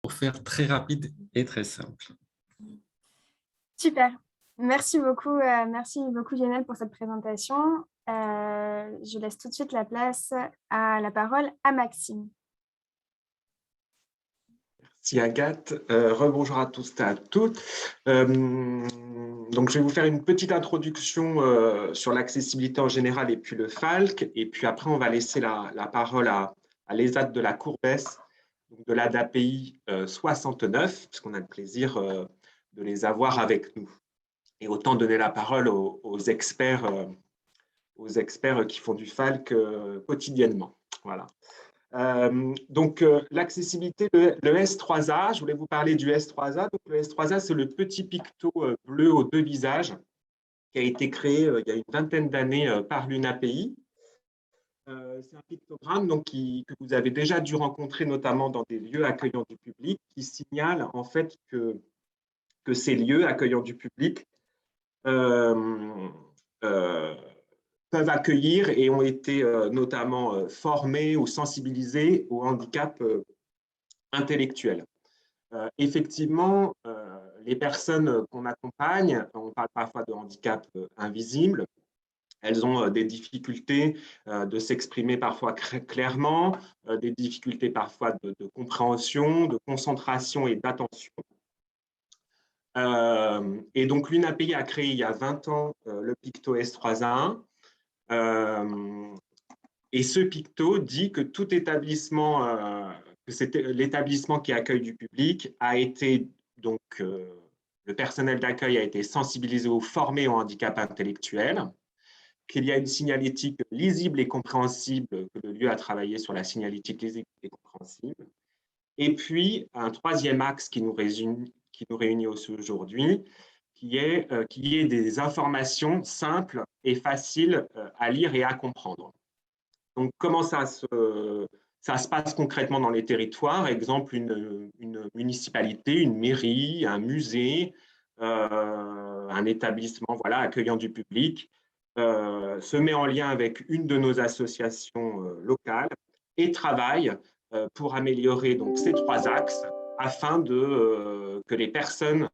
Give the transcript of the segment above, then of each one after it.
pour faire très rapide et très simple. Super. Merci beaucoup Lionel pour cette présentation. Je laisse tout de suite la parole à Maxime. Merci Agathe. Rebonjour à tous et à toutes. Donc, je vais vous faire une petite introduction sur l'accessibilité en général et puis le FALC. Et puis après, on va laisser la parole à l'ESAT de la Courbès, donc de l'ADAPI 69, puisqu'on a le plaisir de les avoir avec nous. Et autant donner la parole aux experts qui font du FALC quotidiennement. Voilà. L'accessibilité, le S3A, je voulais vous parler du S3A. Donc, le S3A, c'est le petit picto bleu aux deux visages qui a été créé il y a une vingtaine d'années par l'UNAPI. C'est un pictogramme donc, que vous avez déjà dû rencontrer notamment dans des lieux accueillants du public qui signale en fait que ces lieux accueillants du public peuvent accueillir et ont été notamment formés ou sensibilisés au handicap intellectuel. Effectivement, les personnes qu'on accompagne, on parle parfois de handicap invisible, elles ont des difficultés de s'exprimer parfois clairement, des difficultés parfois de compréhension, de concentration et d'attention. Et donc, l'UNAPI a créé il y a 20 ans le Picto S3A1. Et ce picto dit que tout établissement, que c'est l'établissement qui accueille du public, a été donc le personnel d'accueil a été sensibilisé ou formé au handicap intellectuel, qu'il y a une signalétique lisible et compréhensible, que le lieu a travaillé sur la signalétique lisible et compréhensible. Et puis un troisième axe qui nous réunit aujourd'hui, qui est des informations simples et faciles à lire et à comprendre. Donc, comment ça se passe concrètement dans les territoires? Exemple, une municipalité, une mairie, un musée, un établissement voilà, accueillant du public se met en lien avec une de nos associations locales et travaille pour améliorer donc, ces trois axes afin que les personnes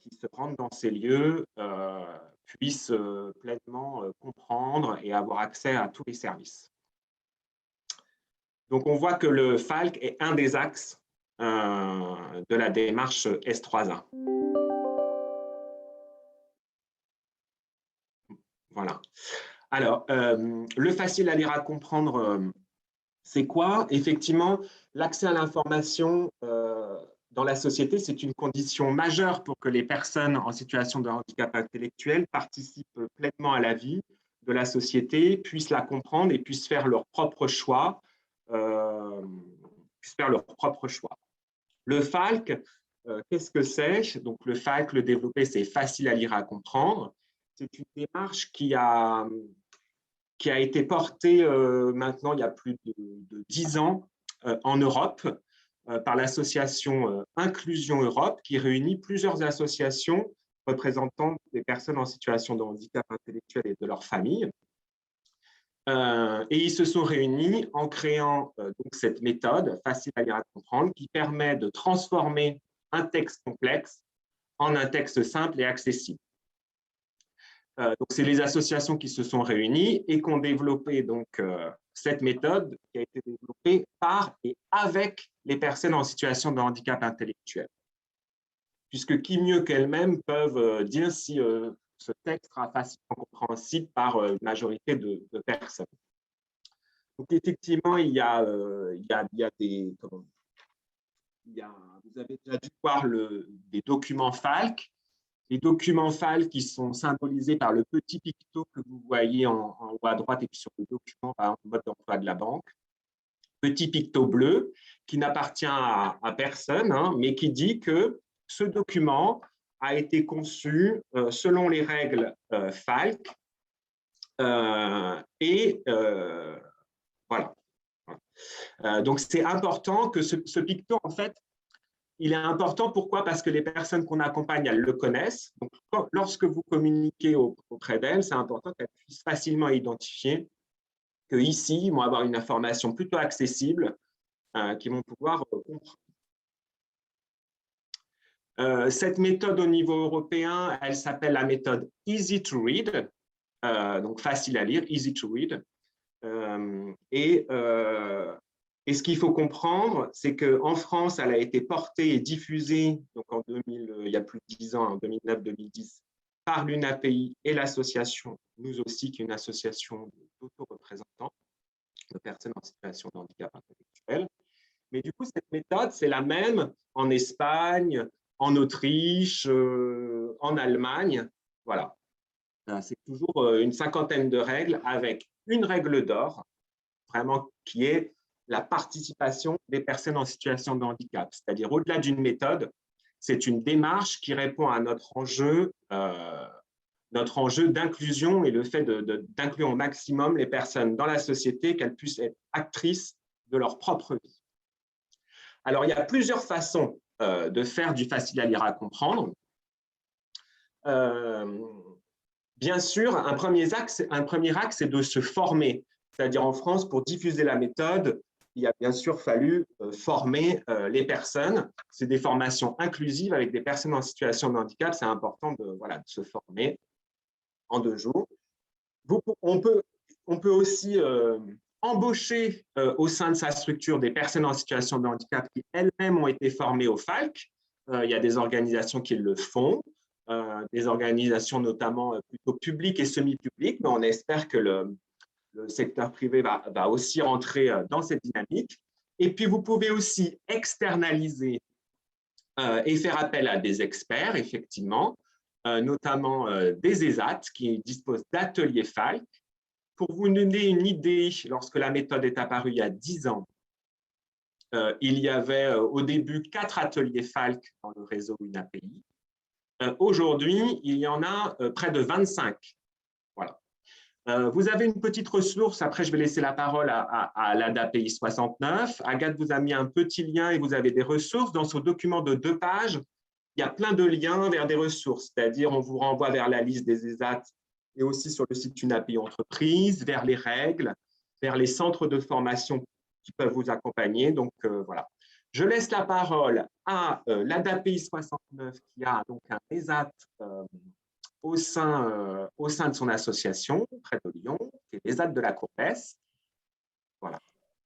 qui se rendent dans ces lieux puissent pleinement comprendre et avoir accès à tous les services. Donc, on voit que le FALC est un des axes de la démarche S3A. Voilà. Alors, le facile à lire à comprendre, c'est quoi? Effectivement, l'accès à l'information dans la société, c'est une condition majeure pour que les personnes en situation de handicap intellectuel participent pleinement à la vie de la société, puissent la comprendre et puissent faire leurs propres choix. Le FALC, qu'est-ce que c'est? Donc, le FALC, le développer, c'est facile à lire à comprendre. C'est une démarche qui a été portée maintenant il y a plus de 10 ans en Europe par l'association Inclusion Europe, qui réunit plusieurs associations représentant des personnes en situation de handicap intellectuel et de leurs familles. Et ils se sont réunis en créant donc cette méthode facile à lire à comprendre qui permet de transformer un texte complexe en un texte simple et accessible. Donc, c'est les associations qui se sont réunies et qui ont développé donc, cette méthode qui a été développée par et avec les personnes en situation de handicap intellectuel. Puisque qui mieux qu'elles-mêmes peuvent dire si ce texte sera facilement compréhensible par une majorité de personnes. Donc, effectivement, vous avez déjà dû voir des documents FALC. Les documents FALC qui sont symbolisés par le petit picto que vous voyez en haut à droite et puis sur le document, par exemple, mode d'emploi de la banque. Petit picto bleu qui n'appartient à personne, hein, mais qui dit que ce document a été conçu selon les règles FALC voilà. Donc, c'est important que ce picto, en fait, il est important. Pourquoi? Parce que les personnes qu'on accompagne, elles le connaissent. Donc, lorsque vous communiquez auprès d'elles, c'est important qu'elles puissent facilement identifier qu'ici, ils vont avoir une information plutôt accessible qu'ils vont pouvoir comprendre. Cette méthode au niveau européen, elle s'appelle la méthode Easy to Read, donc facile à lire, Easy to Read. Et ce qu'il faut comprendre, c'est qu'en France, elle a été portée et diffusée donc il y a plus de 10 ans, en 2009-2010, par l'UNAPI et l'association Nous aussi, qui est une association d'auto-représentants de personnes en situation de handicap intellectuel. Mais du coup, cette méthode, c'est la même en Espagne, en Autriche, en Allemagne. Voilà. C'est toujours une cinquantaine de règles avec une règle d'or, vraiment qui est la participation des personnes en situation de handicap. C'est-à-dire, au-delà d'une méthode, c'est une démarche qui répond à notre enjeu d'inclusion et le fait d'inclure au maximum les personnes dans la société, qu'elles puissent être actrices de leur propre vie. Alors, il y a plusieurs façons de faire du facile à lire à comprendre. Bien sûr, un premier axe, c'est de se former. C'est-à-dire en France, pour diffuser la méthode, il a bien sûr fallu former les personnes. C'est des formations inclusives avec des personnes en situation de handicap. C'est important de se former en 2 jours. On peut aussi embaucher au sein de sa structure des personnes en situation de handicap qui elles-mêmes ont été formées au FALC. Il y a des organisations qui le font, des organisations notamment plutôt publiques et semi-publiques, mais on espère que le secteur privé va aussi rentrer dans cette dynamique. Et puis, vous pouvez aussi externaliser et faire appel à des experts, effectivement, notamment des ESAT qui disposent d'ateliers FALC. Pour vous donner une idée, lorsque la méthode est apparue il y a 10 ans, il y avait au début 4 ateliers FALC dans le réseau UNAPI. Aujourd'hui, il y en a près de 25. Voilà. Vous avez une petite ressource, après je vais laisser la parole à l'ADAPI 69. Agathe vous a mis un petit lien et vous avez des ressources. Dans ce document de 2 pages, il y a plein de liens vers des ressources, c'est-à-dire on vous renvoie vers la liste des ESAT et aussi sur le site UNAPI Entreprise, vers les règles, vers les centres de formation qui peuvent vous accompagner. Donc voilà. Je laisse la parole à l'ADAPI 69 qui a donc un ESAT au sein de son association, près de Lyon, qui est l'ESAT de la Courbès. Voilà.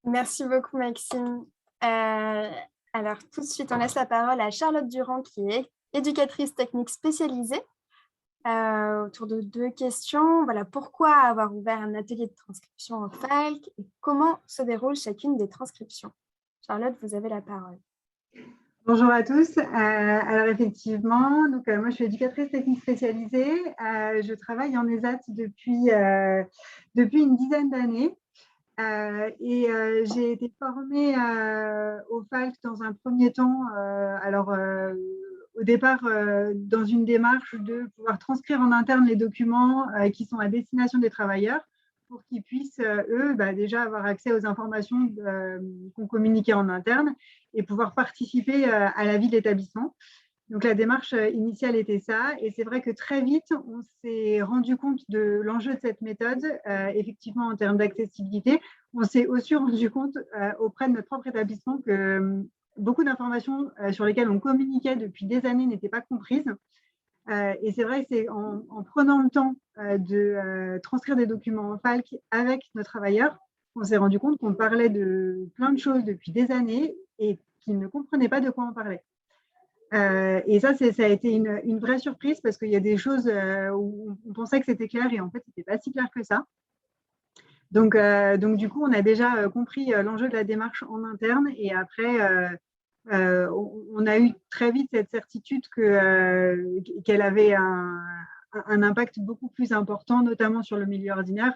Merci beaucoup, Maxime. Alors, tout de suite, on laisse la parole à Charlotte Durand, qui est éducatrice technique spécialisée, autour de 2 questions. Voilà, pourquoi avoir ouvert un atelier de transcription en FALC et comment se déroule chacune des transcriptions? Charlotte, vous avez la parole. Bonjour à tous. Alors effectivement, donc, moi je suis éducatrice technique spécialisée. Je travaille en ESAT depuis une dizaine d'années. J'ai été formée au FALC dans un premier temps, au départ dans une démarche de pouvoir transcrire en interne les documents qui sont à destination des travailleurs pour qu'ils puissent, eux, déjà avoir accès aux informations qu'on communiquait en interne et pouvoir participer à la vie de l'établissement. Donc, la démarche initiale était ça. Et c'est vrai que très vite, on s'est rendu compte de l'enjeu de cette méthode, effectivement, en termes d'accessibilité. On s'est aussi rendu compte auprès de notre propre établissement que beaucoup d'informations sur lesquelles on communiquait depuis des années n'étaient pas comprises. Et c'est vrai que c'est en prenant le temps de transcrire des documents en FALC avec nos travailleurs, on s'est rendu compte qu'on parlait de plein de choses depuis des années et qu'ils ne comprenaient pas de quoi on parlait. Et ça a été une vraie surprise parce qu'il y a des choses où on pensait que c'était clair et en fait, ce n'était pas si clair que ça. Donc, du coup, on a déjà compris l'enjeu de la démarche en interne et après, on a eu très vite cette certitude qu'elle avait un impact beaucoup plus important, notamment sur le milieu ordinaire,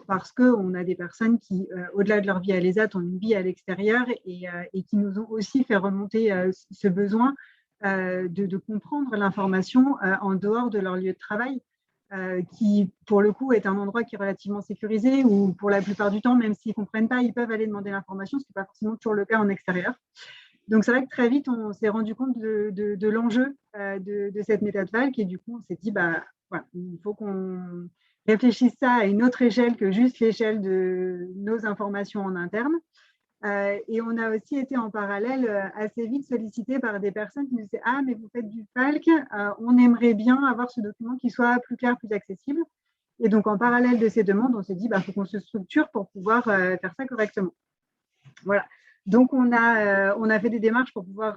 parce qu'on a des personnes qui, au-delà de leur vie à l'ESAT, ont une vie à l'extérieur et qui nous ont aussi fait remonter ce besoin de comprendre l'information en dehors de leur lieu de travail, qui, pour le coup, est un endroit qui est relativement sécurisé où, pour la plupart du temps, même s'ils ne comprennent pas, ils peuvent aller demander l'information, ce qui n'est pas forcément toujours le cas en extérieur. Donc, c'est vrai que très vite, on s'est rendu compte de l'enjeu de cette méthode FALC et du coup, on s'est dit, voilà, il faut qu'on réfléchisse ça à une autre échelle que juste l'échelle de nos informations en interne. Et on a aussi été en parallèle assez vite sollicité par des personnes qui nous disaient « Ah, mais vous faites du FALC, on aimerait bien avoir ce document qui soit plus clair, plus accessible. » Et donc, en parallèle de ces demandes, on s'est dit « faut qu'on se structure pour pouvoir faire ça correctement. » Voilà. Donc, on a fait des démarches pour pouvoir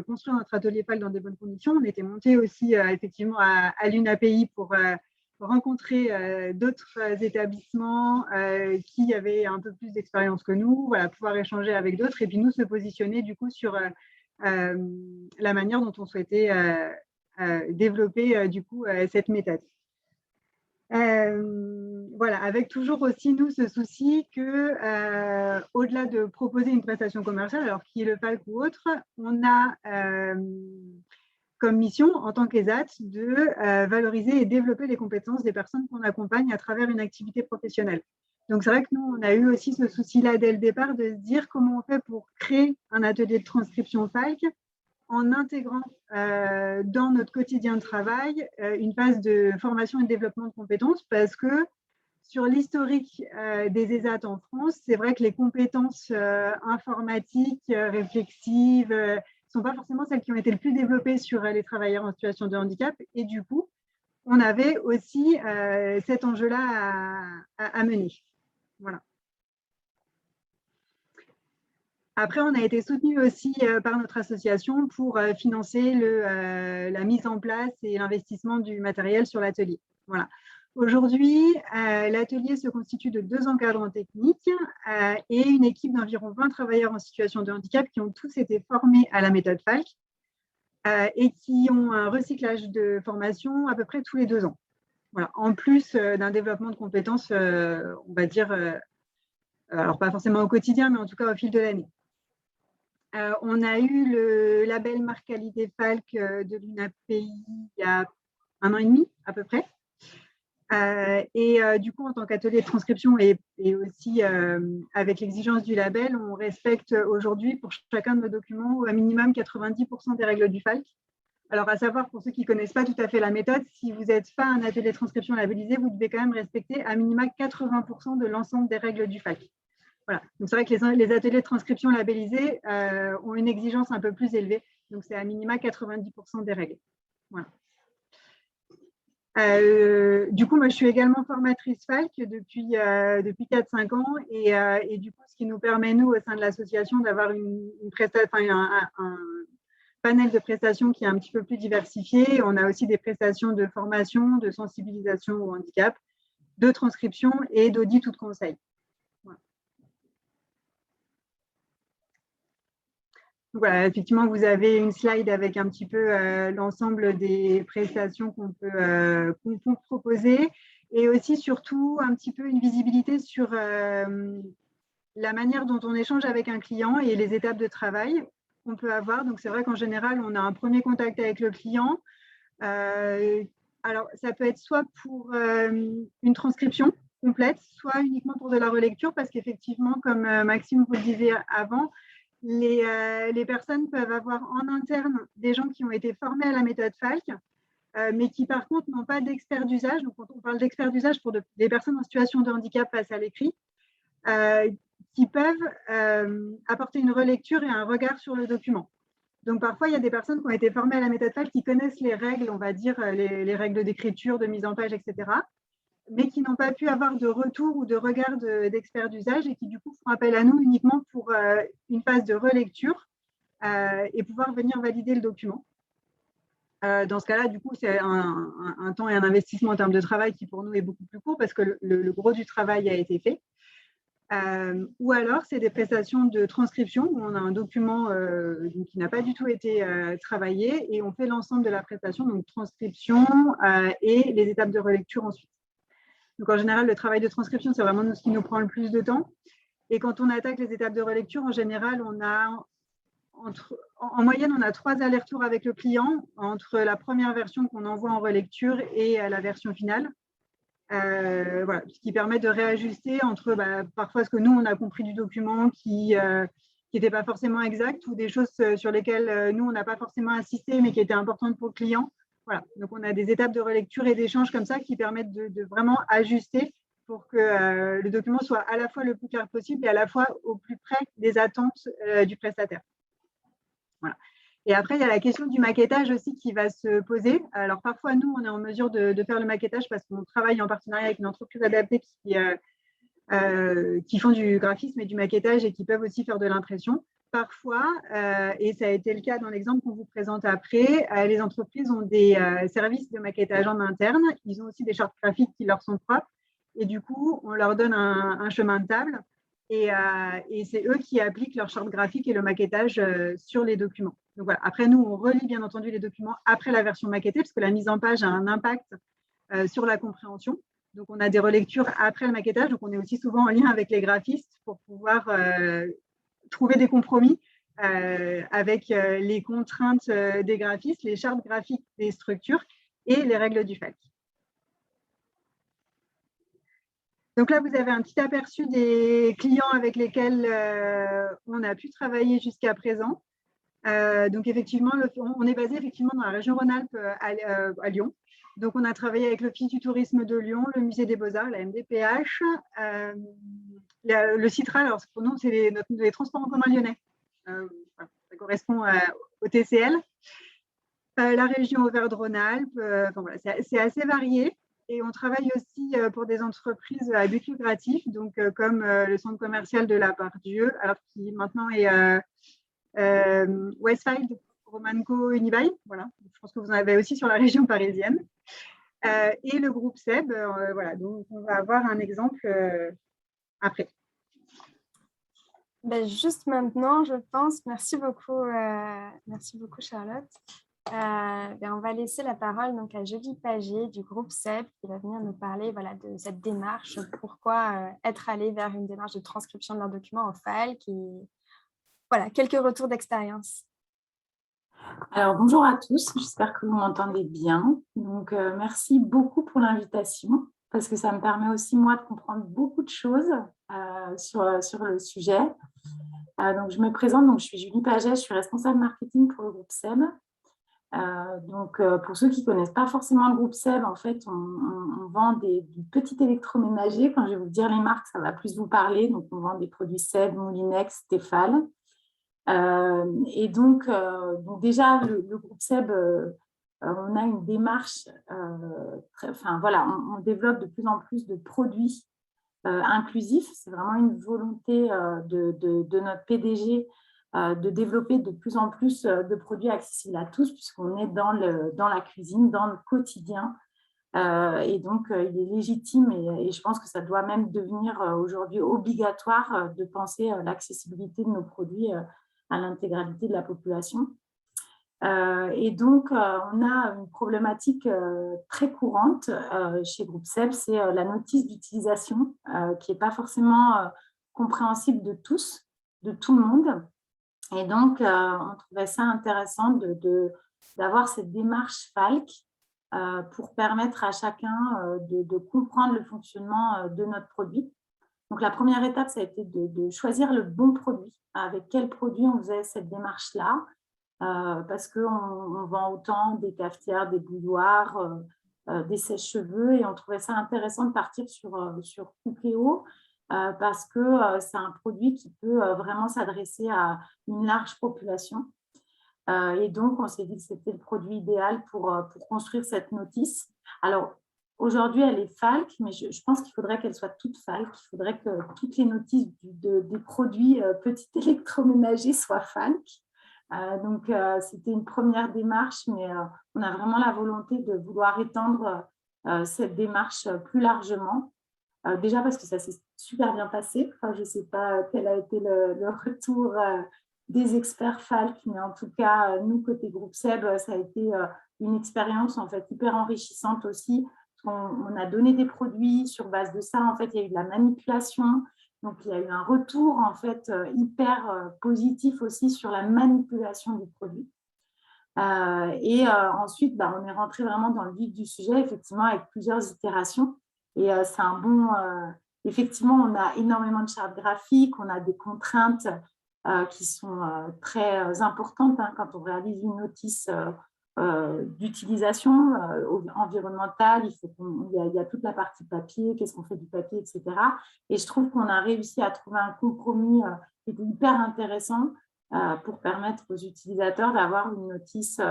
construire notre atelier FALC dans des bonnes conditions. On était monté aussi effectivement à l'UNAPI pour rencontrer d'autres établissements qui avaient un peu plus d'expérience que nous, voilà, pouvoir échanger avec d'autres et puis nous se positionner du coup sur la manière dont on souhaitait développer du coup cette méthode. Voilà, avec toujours aussi nous ce souci que au-delà de proposer une prestation commerciale, alors qui est le FALC ou autre, on a comme mission en tant qu'ESAT de valoriser et développer les compétences des personnes qu'on accompagne à travers une activité professionnelle. Donc c'est vrai que nous, on a eu aussi ce souci-là dès le départ de se dire comment on fait pour créer un atelier de transcription FALC en intégrant dans notre quotidien de travail une phase de formation et de développement de compétences parce que sur l'historique des ESAT en France, c'est vrai que les compétences informatiques, réflexives, ne sont pas forcément celles qui ont été le plus développées sur les travailleurs en situation de handicap. Et du coup, on avait aussi cet enjeu-là à mener. Voilà. Après, on a été soutenu aussi par notre association pour financer la mise en place et l'investissement du matériel sur l'atelier. Voilà. Aujourd'hui, l'atelier se constitue de 2 encadrants techniques et une équipe d'environ 20 travailleurs en situation de handicap qui ont tous été formés à la méthode FALC et qui ont un recyclage de formation à peu près tous les 2 ans. Voilà. En plus d'un développement de compétences, on va dire, alors pas forcément au quotidien, mais en tout cas au fil de l'année. On a eu le label marque qualité FALC de l'UNAPI il y a 1 an et demi à peu près. Du coup, en tant qu'atelier de transcription et aussi avec l'exigence du label, on respecte aujourd'hui pour chacun de nos documents au minimum 90% des règles du FALC. Alors, à savoir, pour ceux qui ne connaissent pas tout à fait la méthode, si vous n'êtes pas un atelier de transcription labellisé, vous devez quand même respecter à minima 80% de l'ensemble des règles du FALC. Voilà. Donc, c'est vrai que les ateliers de transcription labellisés ont une exigence un peu plus élevée. Donc, c'est à minima 90% des règles. Voilà. Du coup, moi, je suis également formatrice FALC depuis 4-5 ans et du coup, ce qui nous permet, nous, au sein de l'association, d'avoir un panel de prestations qui est un petit peu plus diversifié. On a aussi des prestations de formation, de sensibilisation au handicap, de transcription et d'audit ou de conseil. Voilà. Voilà, effectivement, vous avez une slide avec un petit peu l'ensemble des prestations qu'on peut proposer et aussi, surtout, un petit peu une visibilité sur la manière dont on échange avec un client et les étapes de travail qu'on peut avoir. Donc, c'est vrai qu'en général, on a un premier contact avec le client. Alors, ça peut être soit pour une transcription complète, soit uniquement pour de la relecture, parce qu'effectivement, comme Maxime vous le disait avant, les personnes peuvent avoir en interne des gens qui ont été formés à la méthode FALC, mais qui par contre n'ont pas d'expert d'usage. Donc, quand on parle d'expert d'usage pour des personnes en situation de handicap face à l'écrit, qui peuvent apporter une relecture et un regard sur le document. Donc, parfois, il y a des personnes qui ont été formées à la méthode FALC qui connaissent les règles, on va dire, les règles d'écriture, de mise en page, etc., mais qui n'ont pas pu avoir de retour ou de regard d'experts d'usage et qui, du coup, font appel à nous uniquement pour une phase de relecture et pouvoir venir valider le document. Dans ce cas-là, du coup, c'est un temps et un investissement en termes de travail qui, pour nous, est beaucoup plus court parce que le gros du travail a été fait. Ou alors, c'est des prestations de transcription où on a un document qui n'a pas du tout été travaillé et on fait l'ensemble de la prestation, donc transcription et les étapes de relecture ensuite. Donc, en général, le travail de transcription, c'est vraiment ce qui nous prend le plus de temps. Et quand on attaque les étapes de relecture, en général, on a en moyenne, on a 3 allers-retours avec le client entre la première version qu'on envoie en relecture et la version finale. Voilà, ce qui permet de réajuster entre parfois ce que nous, on a compris du document qui n'était pas forcément exact ou des choses sur lesquelles nous, on n'a pas forcément insisté, mais qui étaient importantes pour le client. Voilà. Donc, on a des étapes de relecture et d'échange comme ça qui permettent de vraiment ajuster pour que le document soit à la fois le plus clair possible et à la fois au plus près des attentes du prestataire. Voilà. Et après, il y a la question du maquettage aussi qui va se poser. Alors, parfois, nous, on est en mesure de faire le maquettage parce qu'on travaille en partenariat avec une entreprise adaptée qui font du graphisme et du maquettage et qui peuvent aussi faire de l'impression. Parfois, et ça a été le cas dans l'exemple qu'on vous présente après, les entreprises ont des services de maquettage en interne. Ils ont aussi des chartes graphiques qui leur sont propres. Et du coup, on leur donne un chemin de table. Et c'est eux qui appliquent leur charte graphique et le maquettage sur les documents. Donc voilà. Après, nous, on relie bien entendu les documents après la version maquettée, parce que la mise en page a un impact sur la compréhension. Donc, on a des relectures après le maquettage. Donc, on est aussi souvent en lien avec les graphistes pour pouvoir trouver des compromis avec les contraintes des graphistes, les chartes graphiques des structures et les règles du FALC. Donc là, vous avez un petit aperçu des clients avec lesquels on a pu travailler jusqu'à présent. Donc effectivement, on est basé effectivement dans la région Rhône-Alpes à Lyon. Donc on a travaillé avec l'Office du tourisme de Lyon, le Musée des Beaux-Arts, la MDPH, le CITRAL, alors pour nous, c'est les transports en commun lyonnais. Ça correspond au TCL. La région Auvergne-Rhône-Alpes, enfin, voilà, c'est assez varié. Et on travaille aussi pour des entreprises à but lucratif, donc comme le centre commercial de la Part-Dieu, alors qui maintenant est Westfield, Romanco, Unibail. Voilà. Je pense que vous en avez aussi sur la région parisienne. Et le groupe SEB, voilà. Donc on va avoir un exemple après. Ben, juste maintenant, je pense, merci beaucoup Charlotte. On va laisser la parole donc, à Julie Paget du groupe SEB qui va venir nous parler voilà, de cette démarche, pourquoi être allé vers une démarche de transcription de leurs documents en FALC et voilà, quelques retours d'expérience. Alors, bonjour à tous, j'espère que vous m'entendez bien. Donc, merci beaucoup pour l'invitation parce que ça me permet aussi, moi, de comprendre beaucoup de choses sur le sujet. Donc, je me présente, donc, je suis Julie Paget, je suis responsable marketing pour le groupe SEB. Donc, pour ceux qui ne connaissent pas forcément le groupe SEB, en fait, on vend du petit électroménager. Quand je vais vous dire les marques, ça va plus vous parler. Donc, on vend des produits SEB, Moulinex, Tefal. Et donc déjà, le groupe SEB, on a une démarche, voilà, on développe de plus en plus de produits inclusifs. C'est vraiment une volonté de notre PDG de développer de plus en plus de produits accessibles à tous, puisqu'on est dans la cuisine, dans le quotidien. Et donc, il est légitime et je pense que ça doit même devenir aujourd'hui obligatoire de penser l'accessibilité de nos produits à l'intégralité de la population. Et donc, on a une problématique très courante chez Groupe SEB, c'est la notice d'utilisation qui n'est pas forcément compréhensible de tous, de tout le monde. Et donc, on trouvait ça intéressant d'avoir cette démarche FALC pour permettre à chacun de comprendre le fonctionnement de notre produit. Donc, la première étape, ça a été de choisir le bon produit. Avec quel produit on faisait cette démarche-là, parce qu'on vend autant des cafetières, des bouilloires, des sèche-cheveux, et on trouvait ça intéressant de partir sur Cookéo, parce que c'est un produit qui peut vraiment s'adresser à une large population. Et donc, on s'est dit que c'était le produit idéal pour construire cette notice. Alors, aujourd'hui, elle est FALC, mais je pense qu'il faudrait qu'elle soit toute FALC. Il faudrait que toutes les notices des produits petits électroménagers soient FALC. Donc, c'était une première démarche, mais on a vraiment la volonté de vouloir étendre cette démarche plus largement. Déjà parce que ça s'est super bien passé. Enfin, je ne sais pas quel a été le retour des experts FALC, mais en tout cas, nous, côté groupe SEB, ça a été une expérience en fait hyper enrichissante aussi. On a donné des produits sur base de ça. En fait, il y a eu de la manipulation. Donc, il y a eu un retour en fait hyper positif aussi sur la manipulation du produit. Ensuite, on est rentré vraiment dans le vif du sujet, effectivement, avec plusieurs itérations. Et c'est un bon… effectivement, on a énormément de chartes graphiques, on a des contraintes qui sont très importantes quand on réalise une notice d'utilisation environnementale. Il y a toute la partie papier, qu'est-ce qu'on fait du papier, etc. Et je trouve qu'on a réussi à trouver un compromis qui était hyper intéressant pour permettre aux utilisateurs d'avoir une notice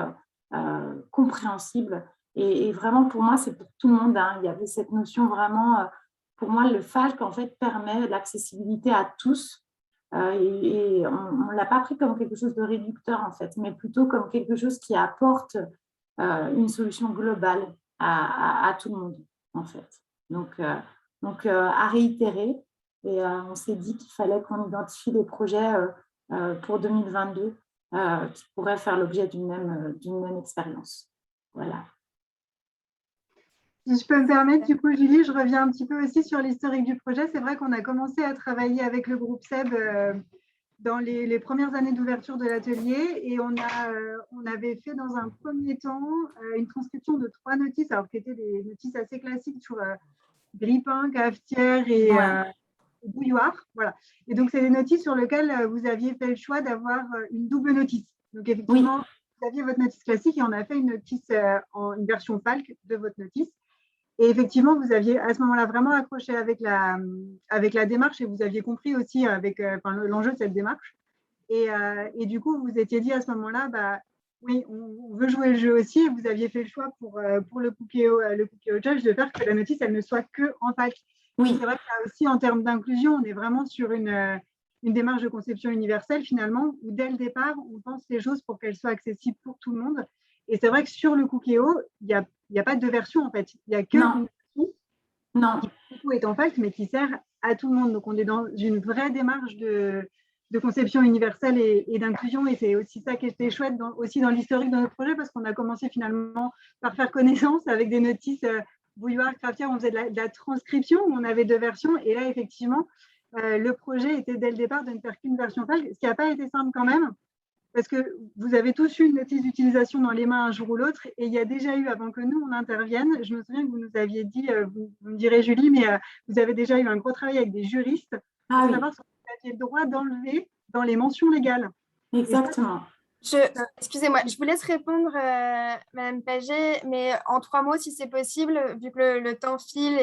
compréhensible. Et vraiment, pour moi, c'est pour tout le monde. Il y avait cette notion vraiment, pour moi, le FALC, en fait, permet l'accessibilité à tous. Et on ne l'a pas pris comme quelque chose de réducteur, en fait, mais plutôt comme quelque chose qui apporte une solution globale à tout le monde, en fait. Donc à réitérer. Et on s'est dit qu'il fallait qu'on identifie les projets pour 2022 qui pourraient faire l'objet d'une même expérience. Voilà. Si je peux me permettre, du coup, Julie, je reviens un petit peu aussi sur l'historique du projet. C'est vrai qu'on a commencé à travailler avec le groupe SEB dans les premières années d'ouverture de l'atelier et on avait fait dans un premier temps une transcription de 3 notices, alors qui étaient des notices assez classiques sur grille-pain, cafetière et bouilloire. Voilà. Et donc, c'est des notices sur lesquelles vous aviez fait le choix d'avoir une double notice. Donc, effectivement, vous aviez votre notice classique et on a fait une notice une version FALC de votre notice. Et effectivement, vous aviez à ce moment-là vraiment accroché avec la démarche et vous aviez compris aussi avec l'enjeu de cette démarche. Et du coup, vous étiez dit à ce moment-là, oui, on veut jouer le jeu aussi. Et vous aviez fait le choix pour le Cookéo Judge de faire que la notice, elle ne soit que en FALC. Oui. C'est vrai que là aussi, en termes d'inclusion, on est vraiment sur une démarche de conception universelle finalement, où dès le départ, on pense les choses pour qu'elles soient accessibles pour tout le monde. Et c'est vrai que sur le Cookéo, il n'y a pas de version en fait. Il n'y a que une version qui est en FALC, mais qui sert à tout le monde. Donc on est dans une vraie démarche de conception universelle et d'inclusion. Et c'est aussi ça qui était chouette aussi dans l'historique de notre projet, parce qu'on a commencé finalement par faire connaissance avec des notices bouilloire, cafetière, on faisait de la transcription, où on avait 2 versions. Et là, effectivement, le projet était dès le départ de ne faire qu'une version FALC, ce qui n'a pas été simple quand même. Parce que vous avez tous eu une notice d'utilisation dans les mains un jour ou l'autre, et il y a déjà eu, avant que nous, on intervienne, je me souviens que vous nous aviez dit, vous me direz Julie, mais vous avez déjà eu un gros travail avec des juristes pour savoir si vous aviez le droit d'enlever dans les mentions légales. Exactement. Excusez-moi, je vous laisse répondre, Madame Paget, mais en 3 mots, si c'est possible, vu que le temps file.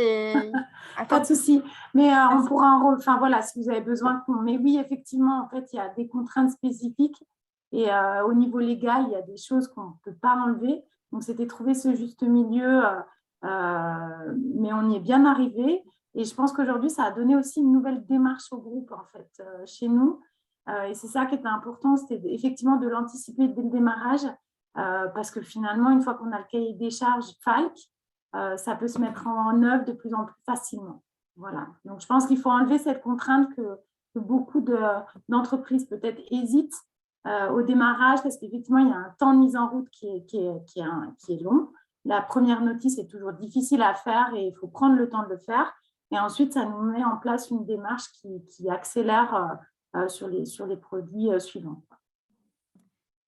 Pas de souci, mais on pourra enfin voilà, si vous avez besoin. Mais oui, effectivement, en fait, il y a des contraintes spécifiques et au niveau légal, il y a des choses qu'on ne peut pas enlever. Donc, c'était trouver ce juste milieu, mais on y est bien arrivé. Et je pense qu'aujourd'hui, ça a donné aussi une nouvelle démarche au groupe, en fait, chez nous. Et c'est ça qui était important, c'était effectivement de l'anticiper dès le démarrage, parce que finalement, une fois qu'on a le cahier des charges FALC, ça peut se mettre en œuvre de plus en plus facilement. Voilà. Donc, je pense qu'il faut enlever cette contrainte que beaucoup d'entreprises peut-être hésitent au démarrage, parce qu'effectivement, il y a un temps de mise en route qui est long. La première notice est toujours difficile à faire et il faut prendre le temps de le faire. Et ensuite, ça nous met en place une démarche qui accélère sur les produits suivants.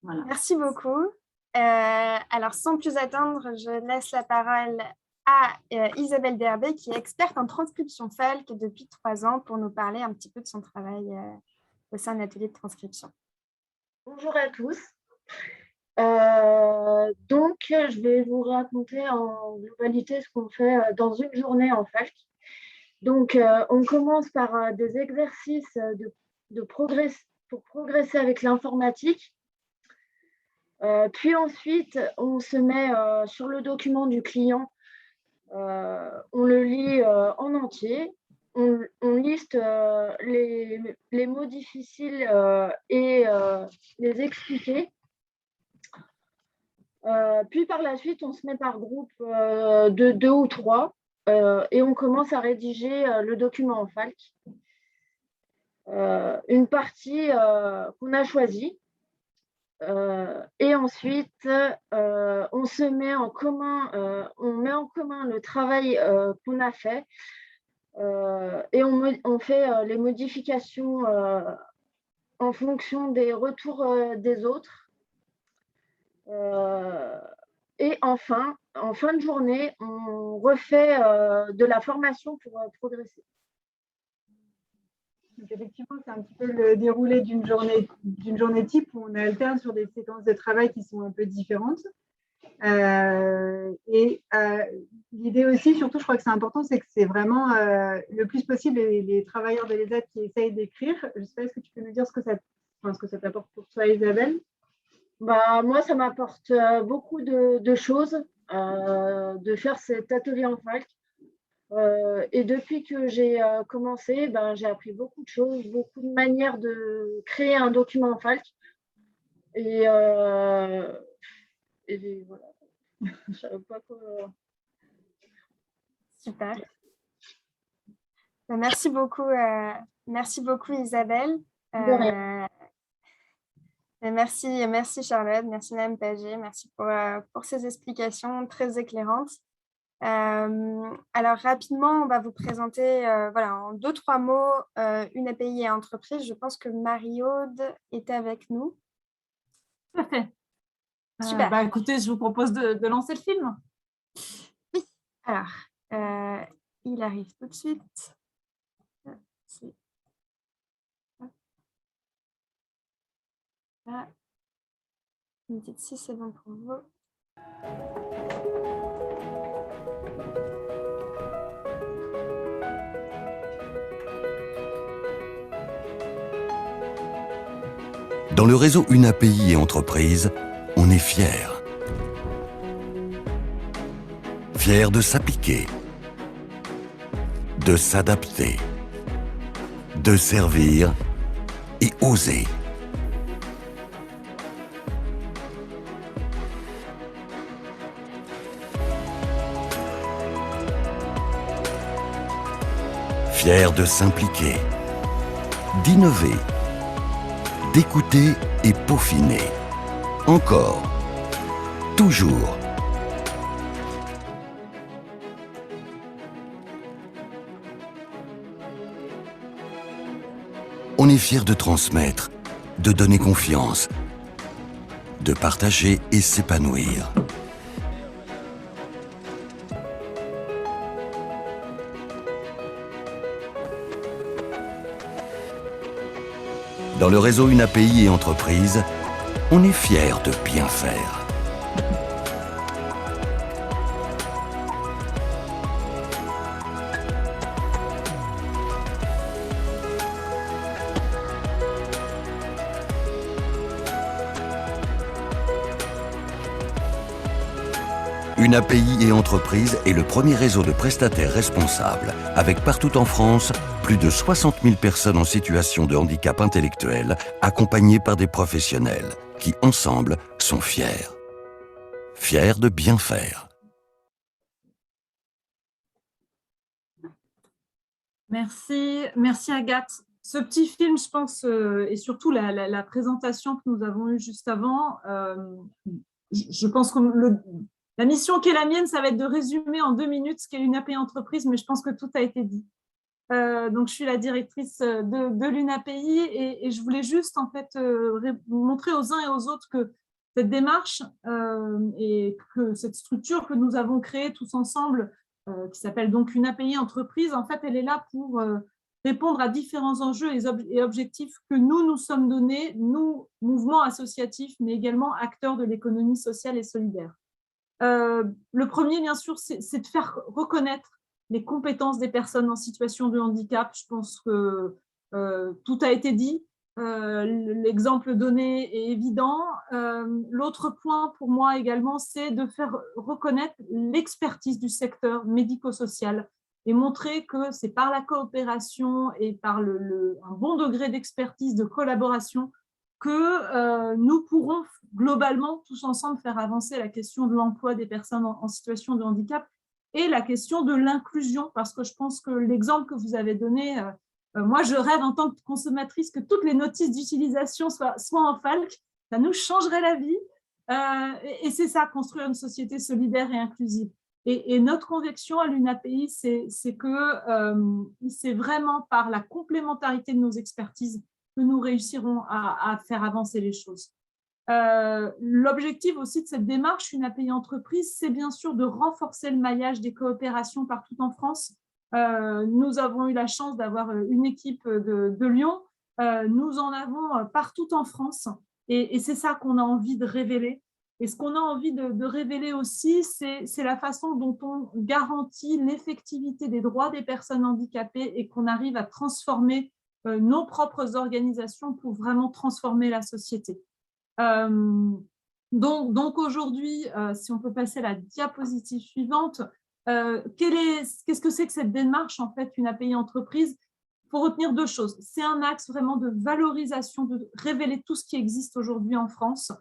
Voilà. Merci beaucoup. Alors, sans plus attendre, je laisse la parole à Isabelle Derbet, qui est experte en transcription FALC depuis 3 ans, pour nous parler un petit peu de son travail au sein de l'atelier de transcription. Bonjour à tous. Donc, je vais vous raconter en globalité ce qu'on fait dans une journée en FALC. Donc, on commence par des exercices pour progresser avec l'informatique. Puis ensuite, on se met sur le document du client. On le lit en entier. On liste les mots difficiles et les expliquer. Puis par la suite, on se met par groupe de 2 ou 3 et on commence à rédiger le document en FALC. Une partie qu'on a choisie. Et ensuite, on met en commun le travail qu'on a fait et on fait les modifications en fonction des retours des autres. Et enfin, en fin de journée, on refait de la formation pour progresser. Donc effectivement, c'est un petit peu le déroulé d'une journée type où on alterne sur des séquences de travail qui sont un peu différentes. L'idée aussi, surtout, je crois que c'est important, c'est que c'est vraiment le plus possible les travailleurs de l'ESAT qui essayent d'écrire. Je ne sais pas, est-ce que tu peux nous dire ce que ça t'apporte pour toi, Isabelle? Bah, moi, ça m'apporte beaucoup de choses de faire cet atelier en fac. Et depuis que j'ai commencé, ben, j'ai appris beaucoup de choses, beaucoup de manières de créer un document en fac. Et voilà. Je savais pas quoi. Super. Merci beaucoup Isabelle. De rien. Merci Charlotte, merci Madame Paget, merci pour ces explications très éclairantes. Alors rapidement, on va vous présenter en 2-3 mots une API et entreprise. Je pense que Marie-Aude est avec nous. Tout à fait. Super. Écoutez, je vous propose de lancer le film. Oui, alors, il arrive tout de suite. Là. Vous me dites si c'est bon pour vous. Dans le réseau Une API et entreprise, on est fiers. Fiers de s'appliquer, de s'adapter, de servir et oser. Fiers de s'impliquer, d'innover, d'écouter et peaufiner. Encore, toujours. On est fiers de transmettre, de donner confiance, de partager et s'épanouir. Dans le réseau Une API et entreprise, on est fiers de bien faire. Une API et entreprise est le premier réseau de prestataires responsables, avec partout en France plus de 60 000 personnes en situation de handicap intellectuel, accompagnées par des professionnels qui, ensemble, sont fiers. Fiers de bien faire. Merci Agathe. Ce petit film, je pense, et surtout la présentation que nous avons eue juste avant, je pense que la mission qui est la mienne, ça va être de résumer en 2 minutes ce qu'est une API entreprise, mais je pense que tout a été dit. Donc, je suis la directrice de l'UNAPI et je voulais juste en fait montrer aux uns et aux autres que cette démarche et que cette structure que nous avons créée tous ensemble, qui s'appelle donc une API entreprise, en fait, elle est là pour répondre à différents enjeux et objectifs que nous sommes donnés, nous, mouvements associatifs, mais également acteurs de l'économie sociale et solidaire. Le premier, bien sûr, c'est de faire reconnaître les compétences des personnes en situation de handicap. Je pense que tout a été dit. L'exemple donné est évident. L'autre point pour moi également, c'est de faire reconnaître l'expertise du secteur médico-social et montrer que c'est par la coopération et par un bon degré d'expertise, de collaboration, que nous pourrons globalement, tous ensemble, faire avancer la question de l'emploi des personnes en situation de handicap et la question de l'inclusion, parce que je pense que l'exemple que vous avez donné, moi je rêve en tant que consommatrice que toutes les notices d'utilisation soient en FALC, ça nous changerait la vie, et c'est ça, construire une société solidaire et inclusive. Et notre conviction à l'UNAPI, c'est que c'est vraiment par la complémentarité de nos expertises que nous réussirons à faire avancer les choses. L'objectif aussi de cette démarche, une API entreprise, c'est bien sûr de renforcer le maillage des coopérations partout en France. Nous avons eu la chance d'avoir une équipe de Lyon. Nous en avons partout en France et c'est ça qu'on a envie de révéler. Et ce qu'on a envie de révéler aussi, c'est la façon dont on garantit l'effectivité des droits des personnes handicapées et qu'on arrive à transformer nos propres organisations pour vraiment transformer la société. Donc aujourd'hui, si on peut passer à la diapositive suivante, qu'est-ce que c'est que cette démarche, en fait, une API entreprise? Il faut retenir deux choses. C'est un axe vraiment de valorisation, de révéler tout ce qui existe aujourd'hui en France,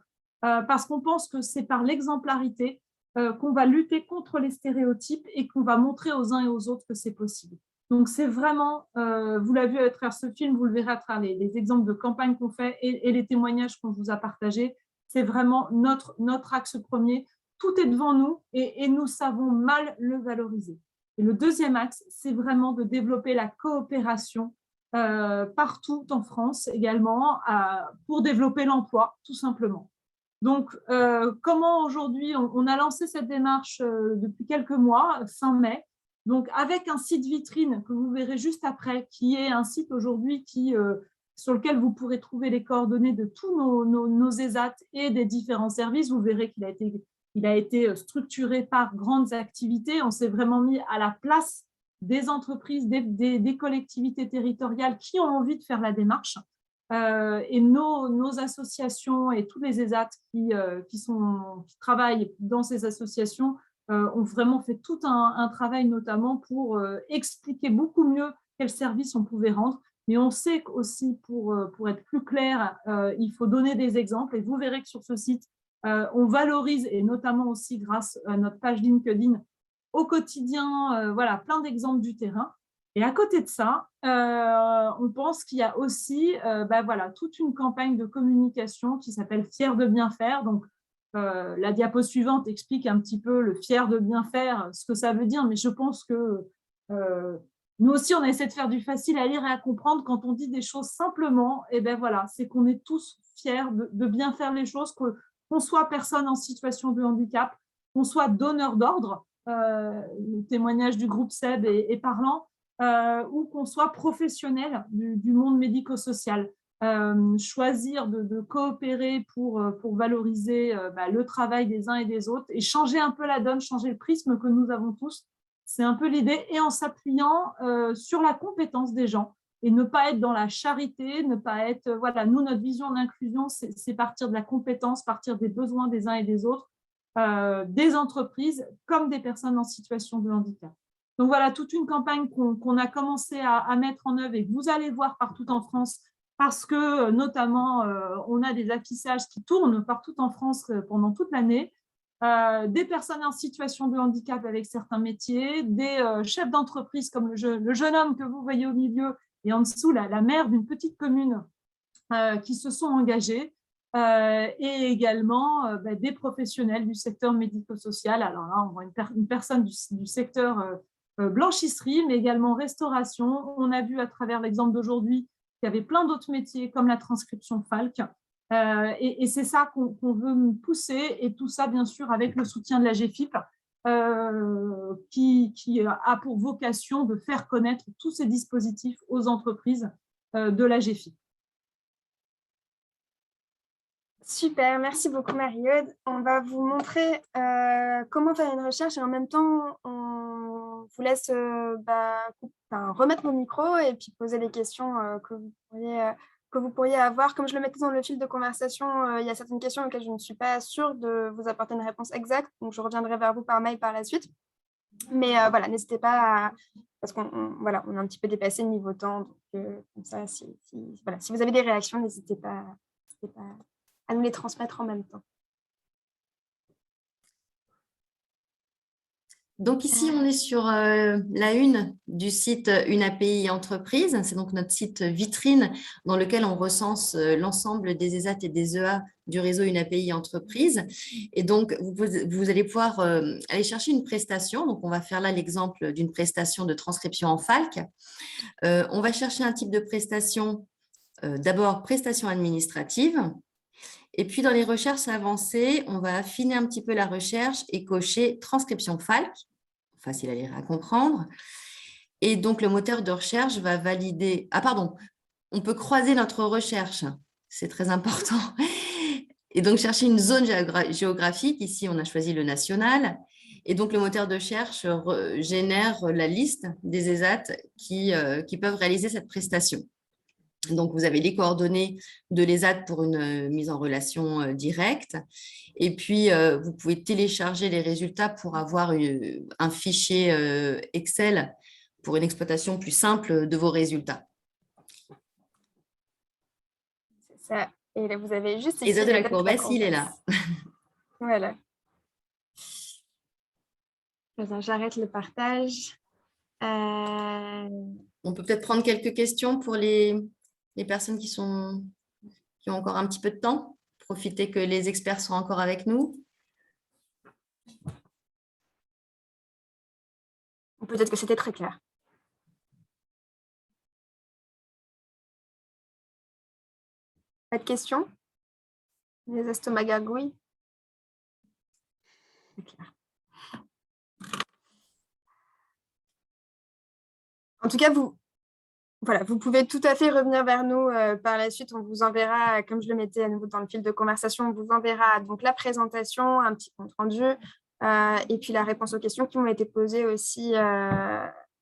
parce qu'on pense que c'est par l'exemplarité qu'on va lutter contre les stéréotypes et qu'on va montrer aux uns et aux autres que c'est possible. Donc, c'est vraiment, vous l'avez vu à travers ce film, vous le verrez à travers les exemples de campagne qu'on fait et les témoignages qu'on vous a partagés. C'est vraiment notre axe premier. Tout est devant nous et nous savons mal le valoriser. Et le deuxième axe, c'est vraiment de développer la coopération partout en France également pour développer l'emploi, tout simplement. Donc, comment aujourd'hui, on a lancé cette démarche depuis quelques mois, fin mai, donc avec un site vitrine que vous verrez juste après, qui est un site aujourd'hui sur lequel vous pourrez trouver les coordonnées de tous nos ESAT et des différents services. Vous verrez qu'il a été structuré par grandes activités. On s'est vraiment mis à la place des entreprises, des collectivités territoriales qui ont envie de faire la démarche. Et nos associations et tous les ESAT qui travaillent dans ces associations ont vraiment fait tout un travail notamment pour expliquer beaucoup mieux quels services on pouvait rendre. Mais on sait aussi, pour être plus clair, il faut donner des exemples. Et vous verrez que sur ce site, on valorise, et notamment aussi grâce à notre page LinkedIn, au quotidien, voilà, plein d'exemples du terrain. Et à côté de ça, on pense qu'il y a aussi voilà, toute une campagne de communication qui s'appelle « Fier de bien faire ». Donc, la diapo suivante explique un petit peu le « fier de bien faire », ce que ça veut dire, mais je pense que nous aussi, on essaie de faire du facile à lire et à comprendre. Quand on dit des choses simplement, et voilà, c'est qu'on est tous fiers de bien faire les choses, qu'on soit personne en situation de handicap, qu'on soit donneur d'ordre, le témoignage du groupe SEB est parlant, ou qu'on soit professionnel du monde médico-social. Choisir de coopérer pour valoriser le travail des uns et des autres et changer un peu la donne, changer le prisme que nous avons tous. C'est un peu l'idée, et en s'appuyant sur la compétence des gens et ne pas être dans la charité, ne pas être… Voilà, nous, notre vision d'inclusion, c'est partir de la compétence, partir des besoins des uns et des autres, des entreprises comme des personnes en situation de handicap. Donc voilà, toute une campagne qu'on a commencé à mettre en œuvre et que vous allez voir partout en France, parce que notamment, on a des affichages qui tournent partout en France pendant toute l'année, des personnes en situation de handicap avec certains métiers, des chefs d'entreprise comme le jeune homme que vous voyez au milieu et en dessous, la maire d'une petite commune qui se sont engagés, et également des professionnels du secteur médico-social. Alors là, on voit une personne du secteur blanchisserie, mais également restauration. On a vu à travers l'exemple d'aujourd'hui qu'il y avait plein d'autres métiers comme la transcription FALC. Et c'est ça qu'on veut pousser, et tout ça, bien sûr, avec le soutien de la GFIP, qui a pour vocation de faire connaître tous ces dispositifs aux entreprises de la GFIP. Super, merci beaucoup Marie-Aude. On va vous montrer comment faire une recherche et en même temps, on vous laisse remettre vos micros et puis poser les questions que vous pourriez avoir. Comme je le mettais dans le fil de conversation, il y a certaines questions auxquelles je ne suis pas sûre de vous apporter une réponse exacte, donc je reviendrai vers vous par mail par la suite. Mais voilà, n'hésitez pas parce qu'on a un petit peu dépassé le niveau temps, donc comme ça, si vous avez des réactions, n'hésitez pas à nous les transmettre en même temps. Donc ici, on est sur la une du site Une API entreprise. C'est donc notre site vitrine dans lequel on recense l'ensemble des ESAT et des EA du réseau Une API entreprise. Et donc, vous allez pouvoir aller chercher une prestation. Donc, on va faire là l'exemple d'une prestation de transcription en FALC. On va chercher un type de prestation, d'abord prestation administrative. Et puis, dans les recherches avancées, on va affiner un petit peu la recherche et cocher transcription FALC, facile à lire et à comprendre. Et donc, le moteur de recherche va valider… Ah, pardon, on peut croiser notre recherche, c'est très important. Et donc, chercher une zone géographique. Ici, on a choisi le national. Et donc, le moteur de recherche génère la liste des ESAT qui peuvent réaliser cette prestation. Donc, vous avez les coordonnées de l'ESAT pour une mise en relation directe. Et puis, vous pouvez télécharger les résultats pour avoir un fichier Excel pour une exploitation plus simple de vos résultats. C'est ça. Et là, vous avez juste ici… ESAT de la Courbesse, il est là. Voilà. J'arrête le partage. On peut peut-être prendre quelques questions pour les personnes qui ont encore un petit peu de temps. Profitez que les experts sont encore avec nous. Peut-être que c'était très clair. Pas de questions? Les estomacs gargouilles? C'est clair. En tout cas, vous pouvez tout à fait revenir vers nous par la suite. On vous enverra, comme je le mettais à nouveau dans le fil de conversation, on vous enverra donc la présentation, un petit compte rendu, et puis la réponse aux questions qui m'ont été posées aussi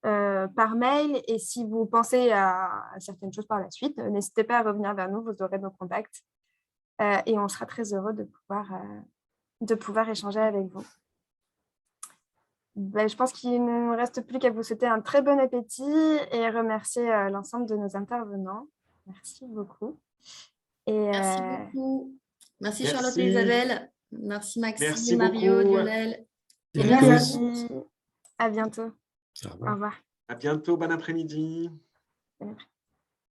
par mail. Et si vous pensez à certaines choses par la suite, n'hésitez pas à revenir vers nous, vous aurez nos contacts. Et on sera très heureux de pouvoir échanger avec vous. Je pense qu'il ne me reste plus qu'à vous souhaiter un très bon appétit et remercier l'ensemble de nos intervenants. Merci beaucoup. Merci beaucoup. Merci Charlotte et Isabelle. Merci Maxime, Merci Mario, beaucoup. Lionel. Et Merci. À bientôt. Au revoir. Au revoir. À bientôt, bon après-midi. Bon après-midi.